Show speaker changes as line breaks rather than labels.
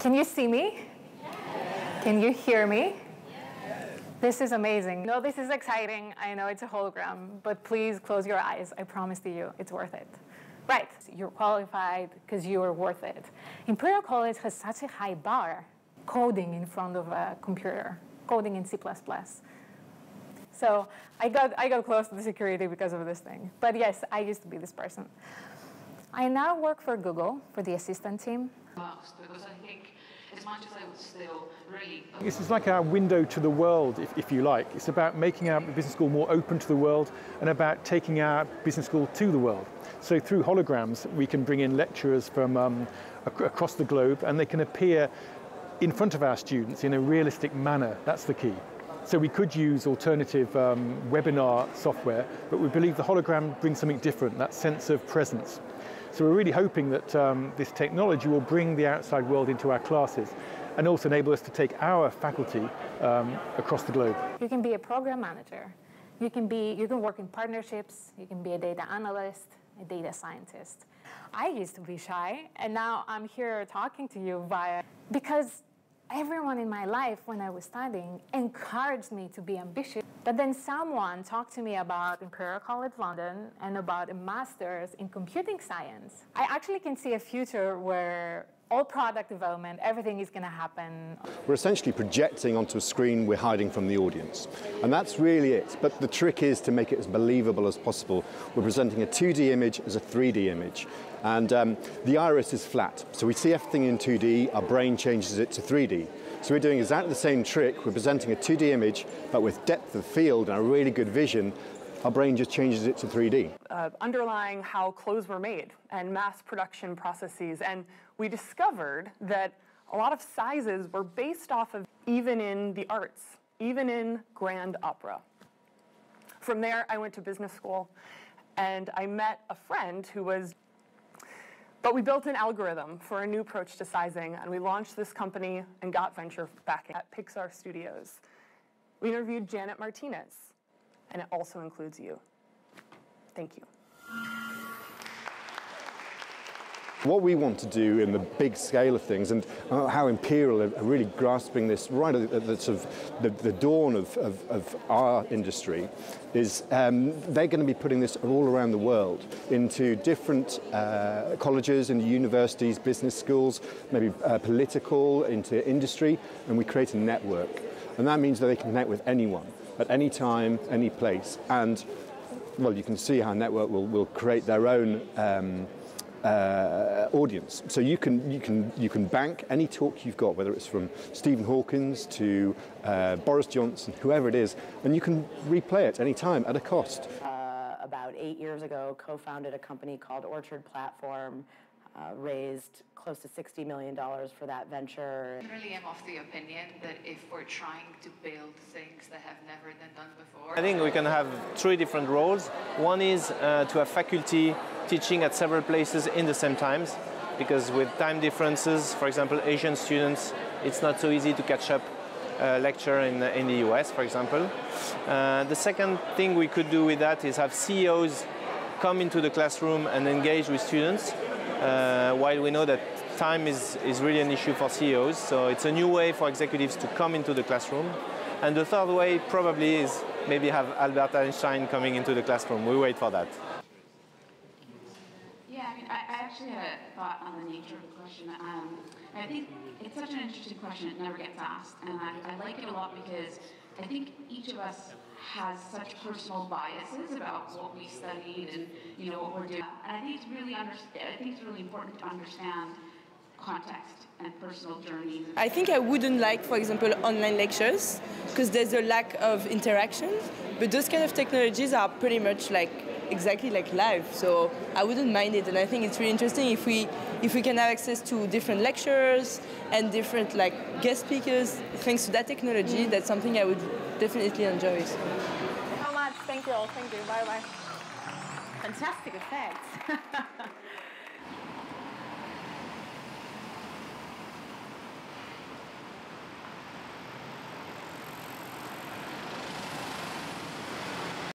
Can you see me? Can you hear me? This is amazing. No, this is exciting. I know it's a hologram, but please close your eyes. I promise to you, it's worth it. Right, you're qualified because you are worth it. Imperial College has such a high bar, coding in front of a computer, coding in C++. So I got close to the security because of this thing. But yes, I used to be this person. I now work for Google, for the assistant team.
Because I think as much as I would still really...
This is like our window to the world, if you like. It's about making our business school more open to the world and about taking our business school to the world. So through holograms, we can bring in lecturers from across the globe, and they can appear in front of our students in a realistic manner. That's the key. So we could use alternative webinar software, but we believe the hologram brings something different, that sense of presence. So we're really hoping that this technology will bring the outside world into our classes and also enable us to take our faculty across the globe.
You can be a program manager. You can work in partnerships. You can be a data analyst, a data scientist. I used to be shy, and now I'm here talking to you because everyone in my life when I was studying encouraged me to be ambitious. But then someone talked to me about Imperial College London and about a master's in computing science. I actually can see a future where all product development, everything is going to happen.
We're essentially projecting onto a screen we're hiding from the audience. And that's really it. But the trick is to make it as believable as possible. We're presenting a 2D image as a 3D image. And the iris is flat. So we see everything in 2D, our brain changes it to 3D. So we're doing exactly the same trick. We're presenting a 2D image, but with depth of field and a really good vision. Our brain just changes it to 3D.
Underlying how clothes were made and mass production processes. And we discovered that a lot of sizes were based off of even in the arts, even in grand opera. From there, I went to business school, and I met a friend who was... But we built an algorithm for a new approach to sizing, and we launched this company and got venture backing at Pixar Studios. We interviewed Janet Martinez, and it also includes you. Thank you.
What we want to do in the big scale of things, and how Imperial are really grasping this right at the, sort of the dawn of our industry, is they're going to be putting this all around the world into different colleges, into universities, business schools, maybe political, into industry, and we create a network. And that means that they can connect with anyone, at any time, any place. And, well, you can see how network will create their own audience. So you can bank any talk you've got, whether it's from Stephen Hawkins to Boris Johnson, whoever it is, and you can replay it any time at a cost.
About 8 years ago, co-founded a company called Orchard Platform, raised close to $60 million for that venture.
I really am of the opinion that if we're trying to build things that have never been done before...
I think we can have 3 different roles. One is to have faculty teaching at several places in the same times, because with time differences, for example, Asian students, it's not so easy to catch up a lecture in the US, for example. The second thing we could do with that is have CEOs come into the classroom and engage with students, while we know that time is really an issue for CEOs, so it's a new way for executives to come into the classroom. And the third way probably is maybe have Albert Einstein coming into the classroom. We wait for that.
Yeah, I mean, I actually had a thought on the nature of the question. I think it's such an interesting question, it never gets asked, and I like it a lot because I think each of us has such personal biases about what we studied and what we're doing. And I think it's really important to understand context and personal journeys.
I think I wouldn't like, for example, online lectures because there's a lack of interaction. But those kind of technologies are pretty much exactly like live, so I wouldn't mind it. And I think it's really interesting if we can have access to different lectures and different guest speakers thanks to that technology. That's something I would definitely enjoy.
Thank you so much. Thank you all. Thank you. Bye bye.
Fantastic effects.